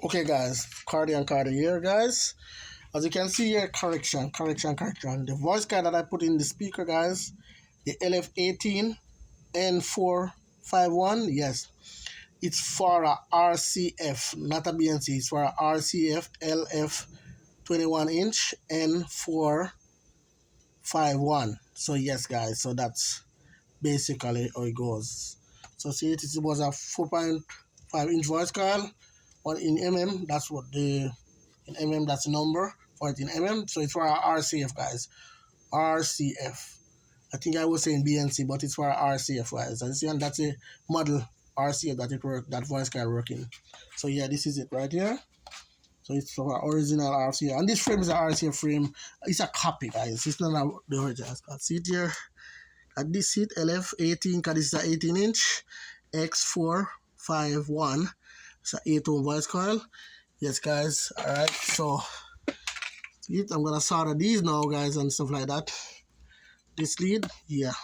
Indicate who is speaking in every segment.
Speaker 1: Okay, guys, Cardi and Cardi here, guys. As you can see here, correction. The voice card that I put in the speaker, guys, the Lf18N451, yes, it's for a RCF, not a BNC. It's for a RCF LF 21-inch N451. So yes, guys, so that's basically how it goes. So see, it was a 4.5-inch voice coil, one in that's what the in that's the number for it in so it's for our RCF, guys. RCF. I think I was saying BNC, but it's for our RCF, guys. And see, and that's a model RCF that voice coil working. So yeah, this is it right here. So it's for our original RCF, and this frame is an RCF frame. It's a copy, guys. It's not the original. See it here. At this seat, Lf18, because this is an 18-inch X451. It's an 8-ohm voice coil. Yes, guys. All right. So I'm gonna solder these now, guys, and stuff like that. This lead, yeah.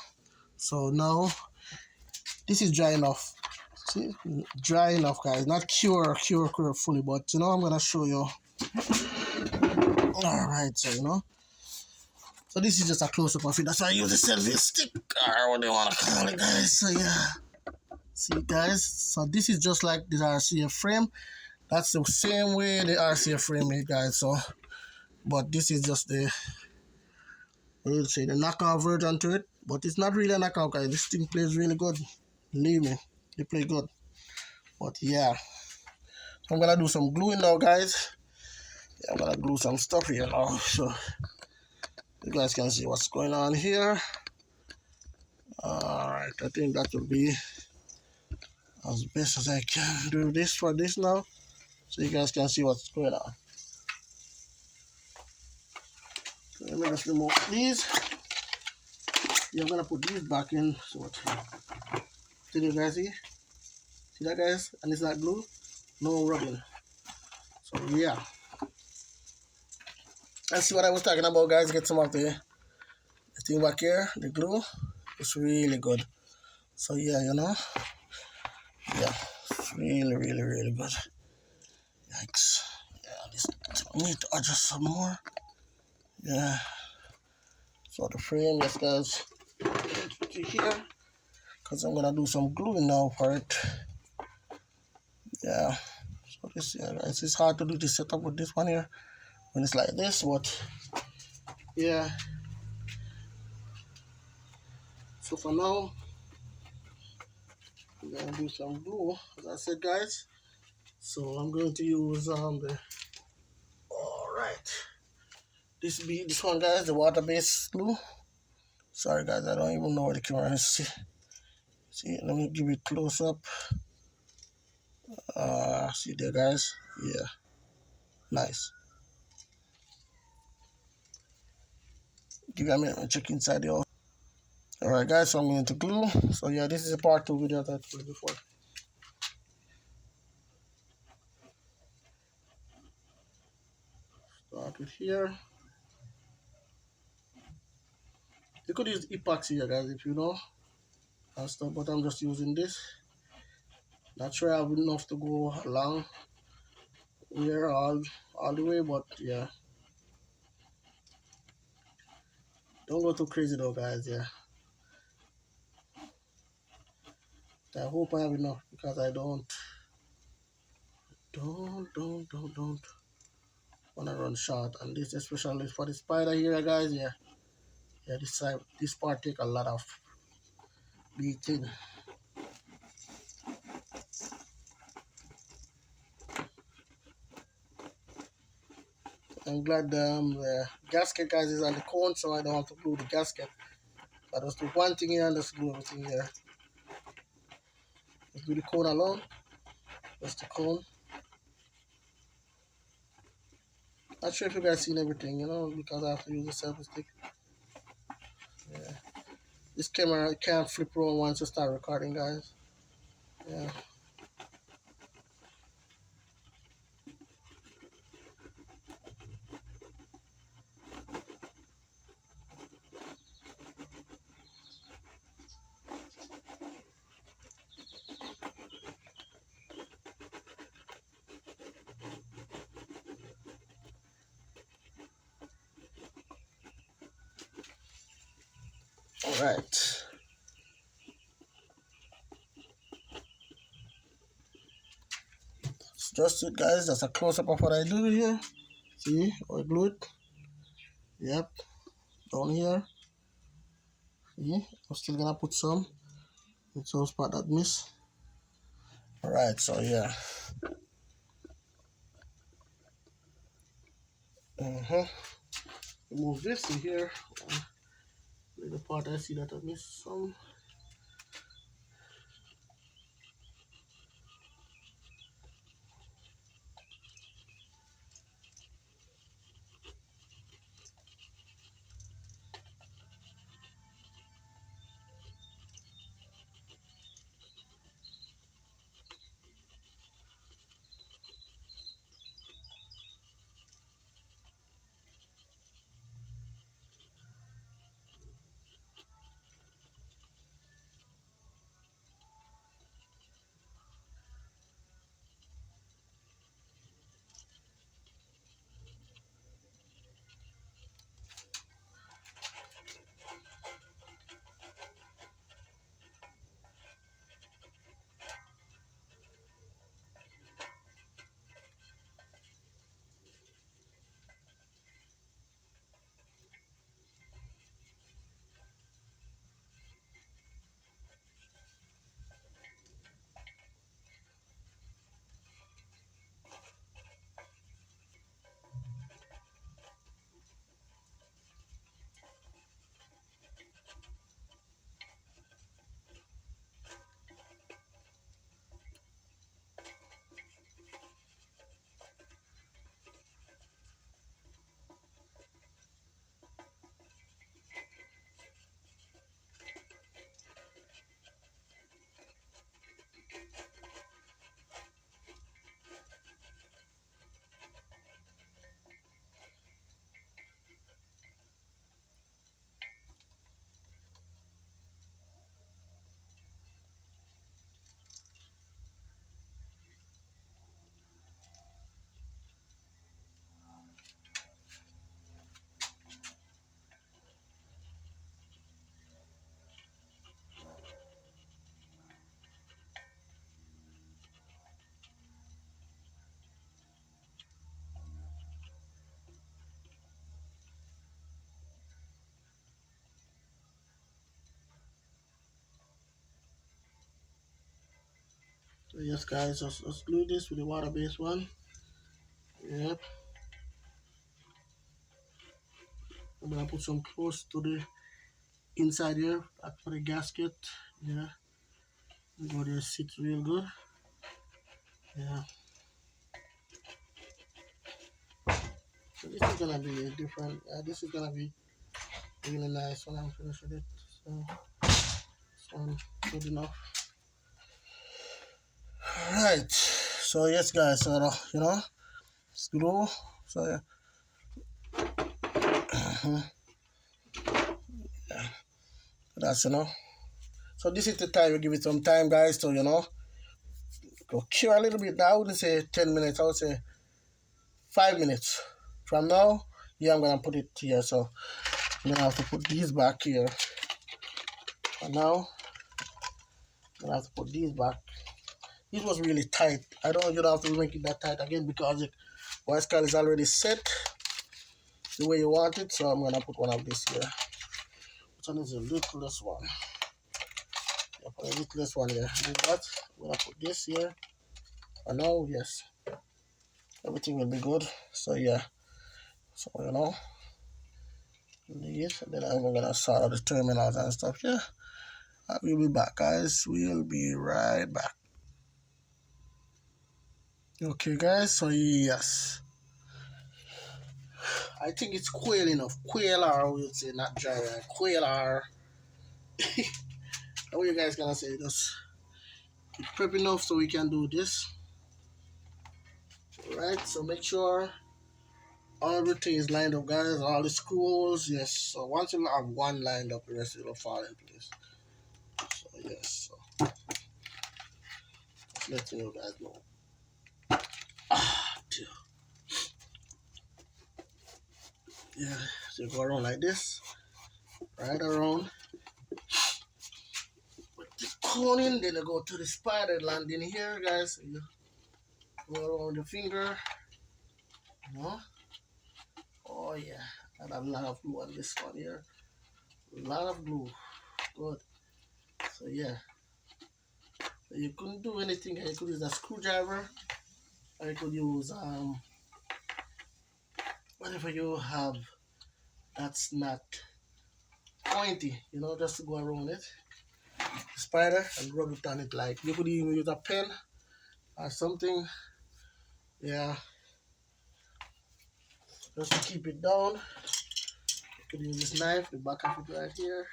Speaker 1: So now this is dry enough. See, dry enough, guys. Not cure fully, but I'm gonna show you. All right, so So this is just a close up of it. That's why I use a selfie stick, or what do you wanna call it, guys? So yeah. See, guys. So this is just like the RCF frame. That's the same way the RCF frame is, guys. So, but this is just the, we'll say, the knockout version to it. But it's not really a knockout, guys. This thing plays really good. Believe me, it plays good. But yeah, so I'm gonna do some gluing now, guys. Yeah, I'm gonna glue some stuff here now, so you guys can see what's going on here. All right, I think that will be as best as I can do this for this now, so you guys can see what's going on. So let me just remove these. Yeah, I'm gonna put these back in. So what? Did you guys see? See that, guys? And it's not glue, no rubbing. So yeah, let's see what I was talking about, guys. Get some of the thing back here, the glue. It's really good. So yeah, yeah, it's really good. Yikes. Yeah, this I need to adjust some more. Yeah. So the frame, yes, guys, to here, because I'm gonna do some gluing now for it. Yeah. So this, yeah, guys, it's hard to do the setup with this one here when it's like this, but yeah. So for now, I'm gonna do some glue, as I said, guys. So I'm going to use the. All right. This one, guys, the water-based glue. Sorry, guys, I don't even know where the camera is. See, let me give it close up. See there, guys. Yeah, nice. Give me a minute and check inside the. All right, guys. So I'm going to glue. So yeah, this is a part 2 video that I put before. Start with here. You could use epoxy here, guys, if you know and stuff, but I'm just using this. Not sure I have enough to go along here all the way, but yeah. Don't go too crazy though, guys. Yeah. I hope I have enough because I don't wanna run short. And this especially for the spider here, guys. Yeah. Yeah, this part take a lot of beating. I'm glad the gasket, guys, is on the cone, so I don't have to glue the gasket. I just do one thing here and just glue everything here. Just do the cone alone. Just the cone. Not sure if you guys seen everything, because I have to use the selfie stick. Yeah. This camera can't flip around once you start recording, guys. Yeah. Right. It's just it, guys. That's a close-up of what I do here. See, I glue it. Yep. Down here. See, I'm still gonna put some. It's all spot that miss. Alright, so yeah. Remove this in here. The part I see that I missed some. So yes, guys, let's glue this with the water-based one. Yep. I'm gonna put some close to the inside here for the gasket. Yeah. Go there, sits real good. Yeah. So this is gonna be different. This is gonna be really nice when I'm finished with it. So this one good enough. Right. So yes, guys. So it's glue. So yeah. That's So this is the time we give it some time, guys. So go cure a little bit. Now I wouldn't say 10 minutes. I would say 5 minutes. From now, yeah, I'm gonna put it here. So I'm gonna have to put these back here. And now I'm gonna have to put these back. It was really tight. I don't have to make it that tight again because the white skull is already set the way you want it. So I'm gonna put one of this here. Which one is the littlest one? Yeah, put the littlest one here. Do that. I'm gonna put this here. And now, yes, everything will be good. So yeah. So these, and then I'm gonna sort out the terminals and stuff. Yeah. We'll be back, guys. We'll be right back. Okay, guys. So yes, I think it's Coil enough. Coil R, we would say, not dry. Coil R. How are you guys gonna say this? It's prep enough so we can do this. Alright, so make sure everything is lined up, guys. All the screws, yes. So once you have one lined up, the rest will fall in place. So yes, so just letting you guys know. Dear. Yeah, so you go around like this, right around. coning, then you go to the spider landing here, guys. You go around the finger, you know. Oh yeah, and a lot of glue on this one here. A lot of glue. Good. So yeah, so you couldn't do anything. You could use a screwdriver, or you could use whatever you have that's not pointy, you know, just to go around it. The spider and rub it on it like you could even use a pen or something. Yeah, just to keep it down. You could use this knife, the back of it right here.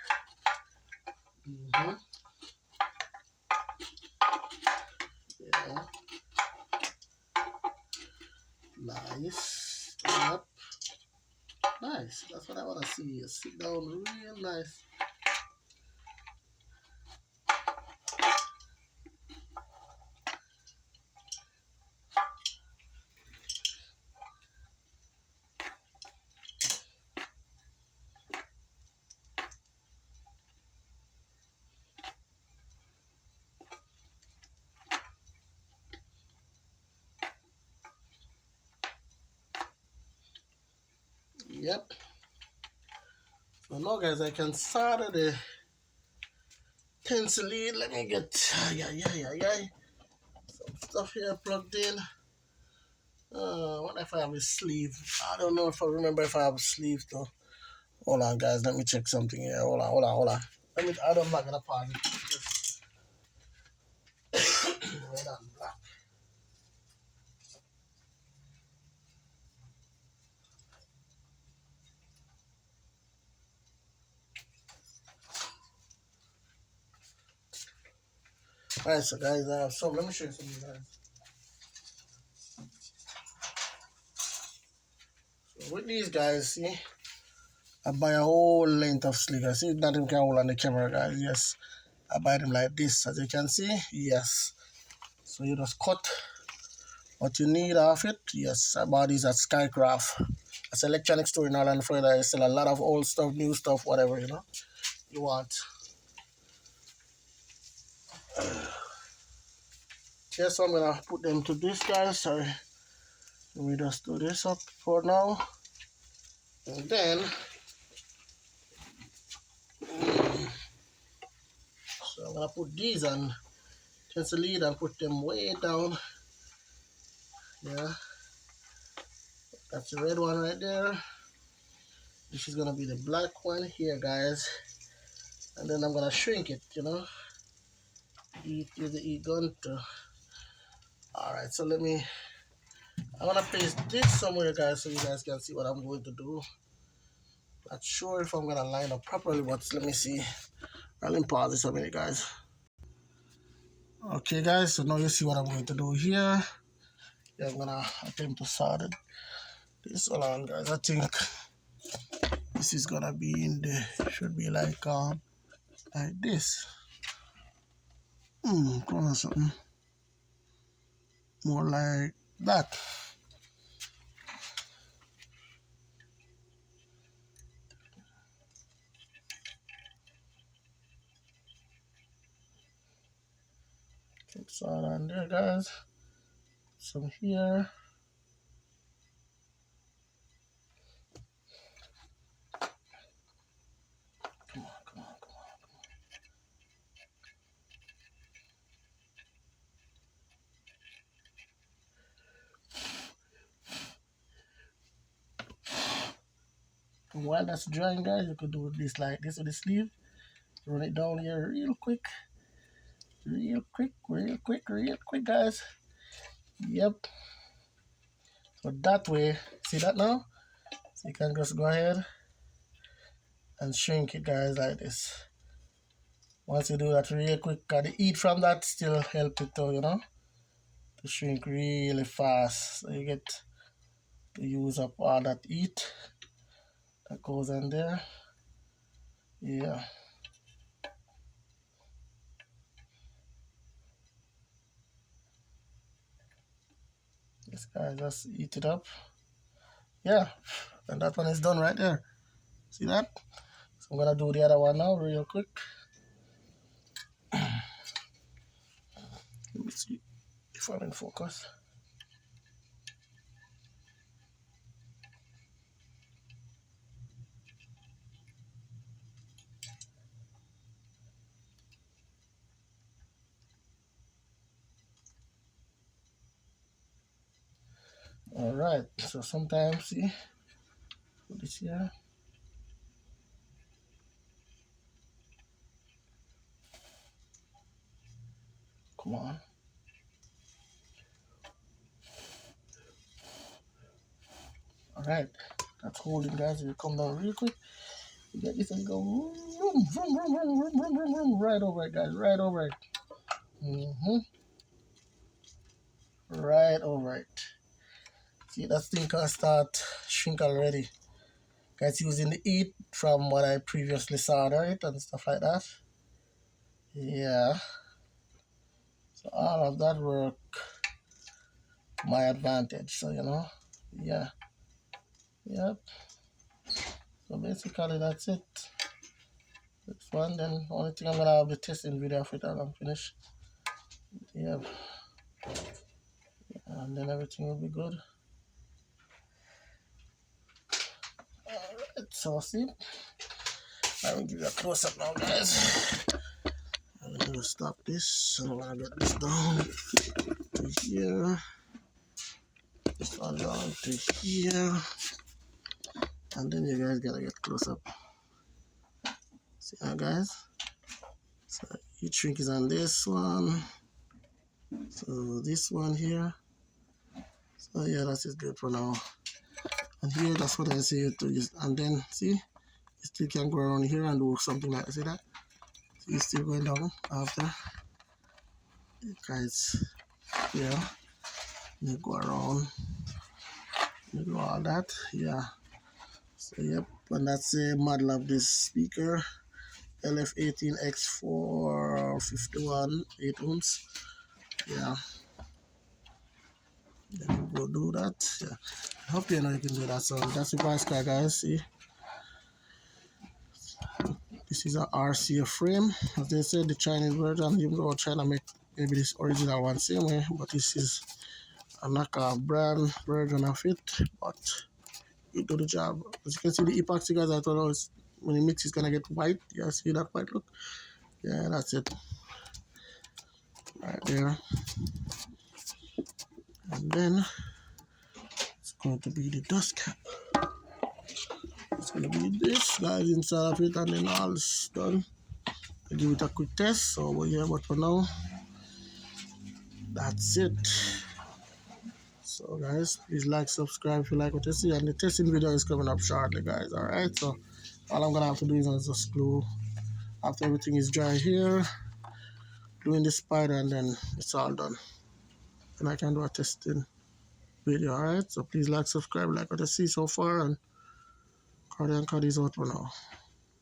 Speaker 1: Yeah, nice. Yep. Nice. That's what I want to see. You sit down real nice. Yep. So now, guys, I can solder the tensile lead. Let me get some stuff here plugged in. What if I have a sleeve? I don't know if I remember if I have a sleeve though. Hold on, guys. Let me check something here. Hold on. Let me. I'm not gonna pause it. Just red and black. Alright, so guys, let me show you something, guys. So with these guys, see, I buy a whole length of sleeve. I see nothing can hold on the camera, guys. Yes, I buy them like this, as you can see. Yes. So you just cut what you need off it. Yes, I bought these at Skycraft. It's an electronic store in Ireland. For that, I sell a lot of old stuff, new stuff, whatever you want. Okay, so I'm gonna put them to this, guys. Sorry. Let me just do this up for now. And then, so I'm gonna put these on tensile lead and put them way down. Yeah, that's the red one right there. This is gonna be the black one here, guys. And then I'm gonna shrink it, use the E gun to. Alright, so I'm gonna paste this somewhere, guys, so you guys can see what I'm going to do. Not sure if I'm gonna line up properly, but let me see. I'll pause this a minute, guys. Okay, guys, so now you see what I'm going to do here. Yeah, I'm gonna attempt to solder this along, guys. I think this is gonna be in the should be like this. Come on, something more like that. Take some on there, guys. Some here. Come on. And while that's drying, guys, you could do this like this with the sleeve. Run it down here real quick, guys. Yep. So that way, see that now? So you can just go ahead and shrink it, guys, like this. Once you do that real quick, the heat from that still help it to shrink really fast. So you get to use up all that heat that goes in there. Yeah. This guy just heat it up. Yeah. And that one is done right there. See that? So I'm gonna do the other one now real quick. if I'm in focus. All right, so sometimes, see, put this here. Come on. All right, that's holding, guys. You come down real quick. You get this and go vroom, vroom, vroom, vroom, vroom, vroom, vroom, vroom, right over it, guys. Right over it. Right over it. See, that thing can start shrink already. Guys, using the heat from what I previously soldered it and stuff like that. Yeah. So all of that work to my advantage. So, you know, yeah. Yep. So basically that's it. This one, then only thing I'm gonna have the testing video of it and I'm finished. Yep. And then everything will be good. Alright, so see. I will give you a close up now, guys. I'm gonna stop this. I'm gonna get this down to here. This one down to here. And then you guys gotta get close up. See how, guys? So heat shrink is on this one. So this one here. So yeah, that is good for now. And here, that's what I say you to use. And then see, you still can go around here and do something like that. See that? So you're still going down after. You guys, yeah. You go around. You do all that. Yeah. So yep. And that's the model of this speaker. Lf18X451 8 ohms. Yeah. Then you go do that. Yeah. I hope you know you can do that. So that's the price card, guys. See. This is a RCF frame. As they said, the Chinese version, even though China make maybe this original one same way, but this is a knockoff brand version of it. But it do the job. As you can see, the epoxy, guys, I thought it's, when you mix, it's gonna get white. Yeah, see that white look? Yeah, that's it. Right there. And then it's going to be the dust cap. It's gonna be this, guys, inside of it, and then all is done. I'll give it a quick test. So we're here, but for now, that's it. So guys, please like, subscribe if you like what you see, and the testing video is coming up shortly, guys. All right, so all I'm gonna have to do is just glue after everything is dry here, gluing the spider, and then it's all done, and I can do a testing video. All right, so please like, subscribe, like what you see so far, and Cardi and Cardi's out for now.